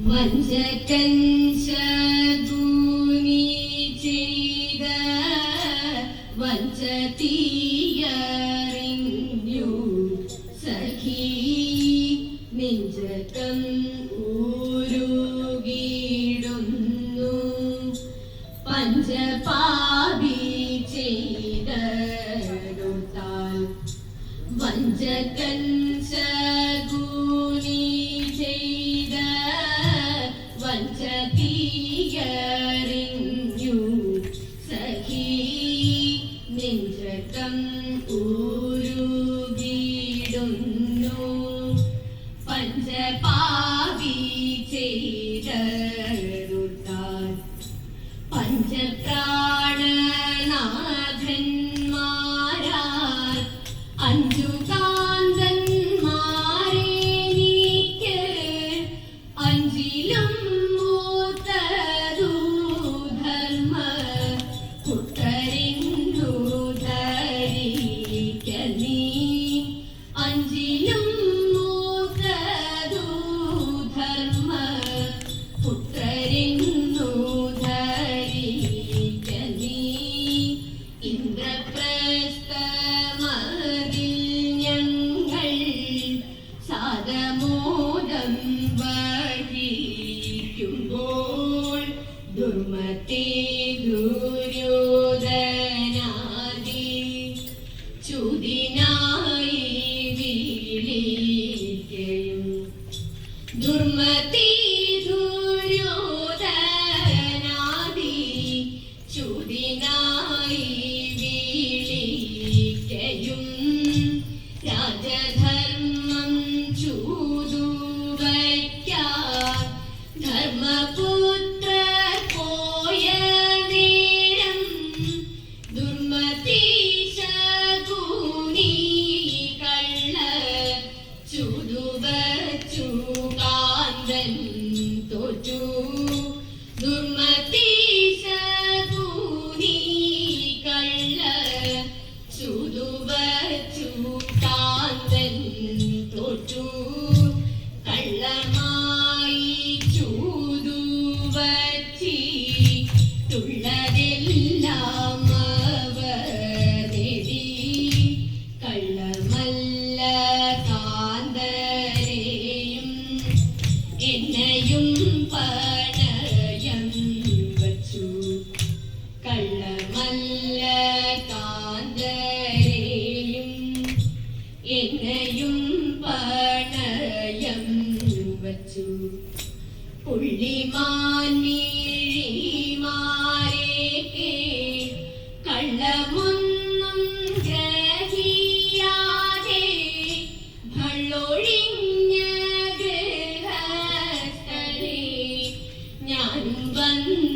വഞ്ചകൻ ശകുനി ചെയ്ത വഞ്ച തീയറിഞ്ഞു സഖി നെഞ്ചകം ഊരുകിടുന്നു പഞ്ചപാപി ചെയ്തൊട്ടാൽ വഞ്ചകൻ ശകുനി ചെയ്ത വഞ്ച തീയറിഞ്ഞു സഖി നെഞ്ചകം ഊരുകിടുന്നു പഞ്ചപാപി ചെയ്തൊട്ടാൽ പഞ്ചപ്രാണനാഥന്മാരാൽ അഞ്ചു കാന്തന്മാരെ നീക്ക് അഞ്ചിലും മൂത്തതു ധർമ്മ പുത്രരിന്നു ധരിക്ക നീ അഞ്ചിലും മൂത്തതു ധർമ്മ പുത്രരിന്നു ധരിക്ക നീ ഇന്ദ്രപ്രസ്ഥമതിൽ ഞങ്ങൾ സാദമോദം വഹിക്കുമ്പോൾ ദുർമതി ദുര്യോധനാദി ചുദിനായി വിളിക്കയും ദുർമതി ദുര്യോധനാദി ചുദിനായി വിളിക്കയും രാജധർമ്മം ചൂതുവയ്ക്കാൻ ധർമ്മപുത്ര പോയ നേരം ദുർമതി ശകുനി കള്ള ചൂതുവച്ചു കാന്തൻ തോറ്റു ദുർമതി ശകുനി കള്ള ചൂതുവച്ചു കാന്തൻ തോറ്റു കള്ളമായി ചൂതുവച്ചിട്ടുള്ളതെല്ലാം അവർ നേടി കള്ളമല്ല കാന്തരെയും എന്നെയും പണയം വച്ചു കള്ളമല്ല കാന്തരെയും എന്നെയും പണയം വച്ചു പുള്ളിമാൻമാരെ കള്ളമൊന്നും ഗ്രഹിയാതെ ഭള്ളൊഴിഞ്ഞ ഗൃഹസ്ഥരെ ഞാൻ വന്നതറിയ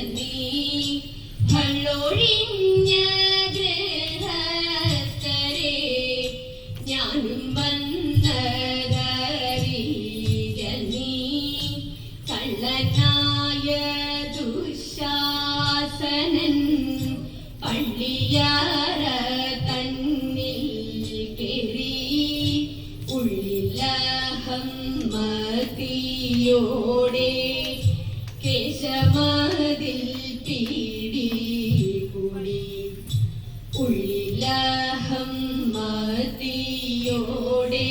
നീ ഭള്ളൊഴിഞ്ഞ ഗൃഹസ്ഥരെ ഞാനും വന്നതറിയ നീ കള്ളനായ ദുശാസനൻ പള്ളിയാറ തന്നിൽ കേറി ഉള്ളിലഹം മതിയോടെ കേശമതിൽ പീഡികൂടി ഉള്ളിലഹം മതിയോടെ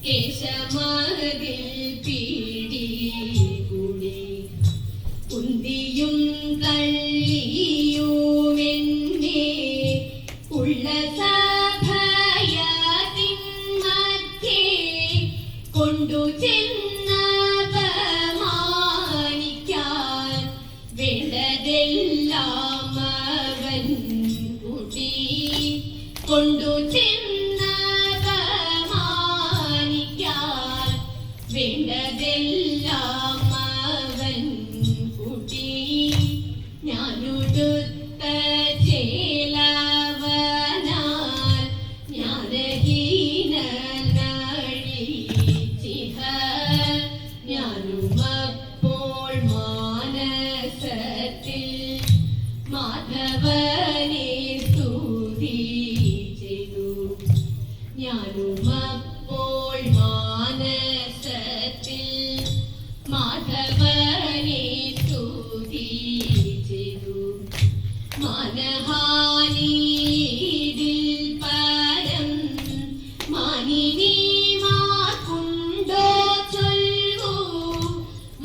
കേശമതിൽ പീഡികൂടി കുന്തിയും കള്ളിയുമെന്നെ ഉള്ള സഭയത്തിൻ മധ്യേ കൊണ്ടു ചെന്നപമാനിക്കാൻ വേണ്ടതെല്ലാം അവൻ കൂട്ടി കൊണ്ടു ചെന്നപമാനിക്കാൻ വേണ്ടതെല്ലാം അവൻ കൂട്ടി ഞാനുടുത്ത ചേലവനാൽ ജ്ഞാനഹീനനഴിച്ചിഹ ഞാനുമപ്പോൾ മാനസത്തിൽ മാധവനെ സ്തുതി ചെയ്തു ഞാനുമപ്പോൾ മാന മാധവനെ സ്തുതിച്ചിതു മനഹാനിയിൽ പരം മാനിനിമാർക്കുണ്ടോ ചൊല്ലൂ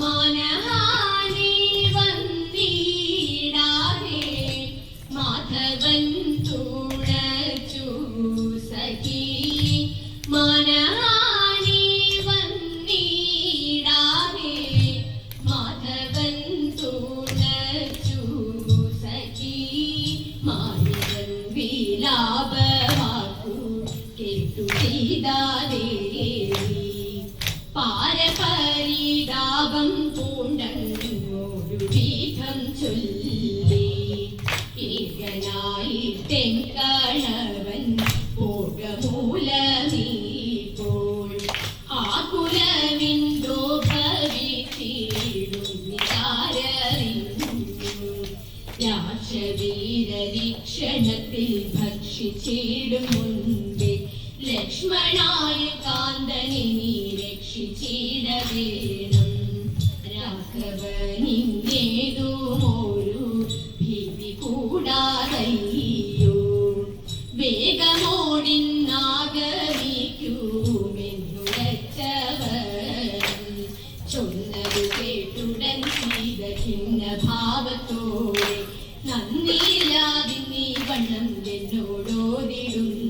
മാനഹാനി വന്നിടാതെ മാധവൻ തുണച്ചു സഖി മാനഹാനി വന്നിടാതെ മാധവൻ തുണച്ചു സഖി മാധവൻ വിലാപവാക്കു കേട്ടു സീതാദേവി പാരപരിതാപം പൂണ്ടങ്ങോരു വിധം ചൊല്ലി ഏകനായി തെങ്കണവൻ പോകമൂലമീപ്പോൾ ആകുലവിന്തോ ഭവിച്ചിടുന്നിതാരറിഞ്ഞു രാക്ഷവീരരീക്ഷണത്തിൽ ഭക്ഷിച്ചിടും മുൻപേ ലക്ഷ്മണായ കാന്തനെ നീ രക്ഷിച്ചിടവേണം രാഘവനിങ്ങേതുമൊരു ഭീതി കൂടാതയ്യോ വേഗമോടിന്നാഗമിക്കുമെന്നുരച്ചവൻ ചൊന്നതു കേട്ടുടൻ സീത ഖിന്ന ഭാവത്തോടെ നന്ദിയില്ലാതെ നീ വണ്ണം എന്നോടോതിടുന്നു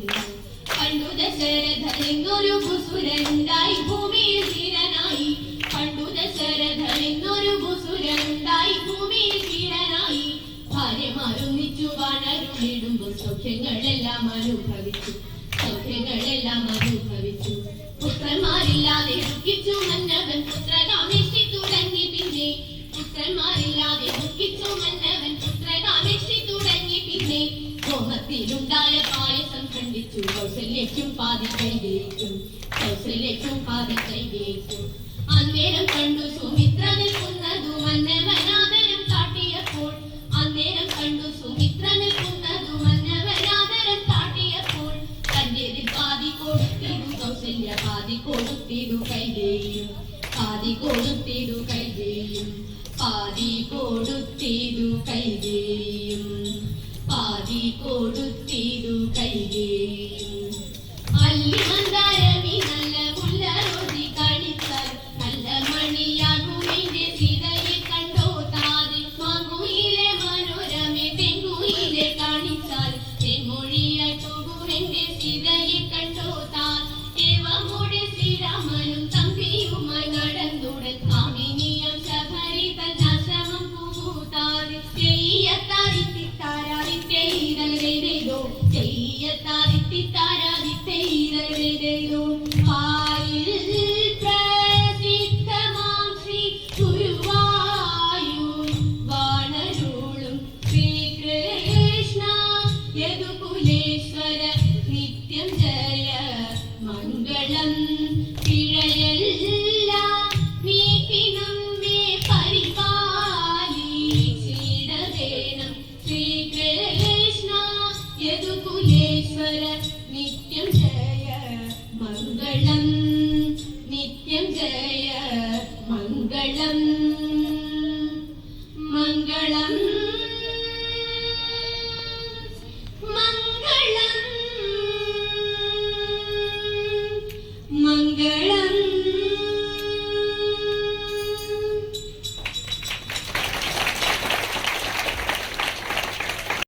പണ്ടു ദശരഥനെന്നൊരു ഭുസുരനുണ്ടായി ഭൂമിയിൽ ധീരനായി പണ്ടു ദശരഥനെന്നൊരു ഭുസുരനുണ്ടായി ഭൂമിയിൽ ധീരനായി ഭാര്യമാരൊന്നിച്ചു വാണരുളിടുമ്പോൾ സൗഖ്യങ്ങളെല്ലാം അനുഭവിച്ചു പുത്രന്മാരില്ലാതെ ദുഃഖിച്ചു മന്നവൻ പുത്രകാമേഷ്ടി തുടങ്ങി പിന്നെ പുത്രന്മാരില്ലാതെ ദുഃഖിച്ചു മന്നവൻ പുത്രകാമേഷ്ടി തുടങ്ങി പിന്നെ ഹോമത്തിലുണ്ടായ പായസം കണ്ടിച്ചു കൗസല്യയ്ക്കും പാതി കൈകേക്കും അന്നേരം കണ്ടു സുമിത്ര നിൽക്കുന്നതു മന്നവനാദരം കാട്ടിയപ്പോൾ അന്നേരം കണ്ടു സുമിത്ര നിൽക്കുന്നതു മന്നവനാദരം കാട്ടിയപ്പോൾ തന്റേതിൽ പാതി കൊടുത്തിടു കൗസല്യ പാതി കൊടുത്തിടു കൈകേയും പാതി കൊടുത്തിടു കൈകേയും പാതി കൊടുത്തിടു കൈകേയും പാതി കൊടുത്തിടു കൈകേയും അല്ലി മന്ദാരമി നല്ല മുല്ലറോതി കാണിച്ചാൽ നല്ല മണിയാകുമെന്റെ സീതയെ കണ്ടോ താതെ മാങ്കുയിലെ മനോരമെ തെങ്കുയിലെ കാണിച്ചാൽ തെന്മൊഴിയായി പോകുമെന്റെ സീതയെ കണ്ടോ താൻ ഏവമോടെ ശ്രീരാമനും തമ്പിയുമായി നടന്നുടൻ കാമിനിയം ശബരിത നാശമം പൂതാതെ ചെയ്യത്താരിത്തിത്താരാദിത്തേയിരോ ചെയ്യത്താരിത്തിത്താരാദിത്തേയിരോ പാരിൽ പ്രസിദ്ധമാം ശ്രീ ഗുരുവായൂർ വാണരുളും ശ്രീകൃഷ്ണ യദുകുലേശ്വര നിത്യം ജയ മംഗളം പിഴയെല്ലാം നീക്കിനം മേ പരിപാലിച്ചിടവേണം ശ്രീകൃഷ്ണ യദുകുലേശ്വര നിത്യം ജയ മംഗളം നിത്യം ജയ മംഗളം മംഗളം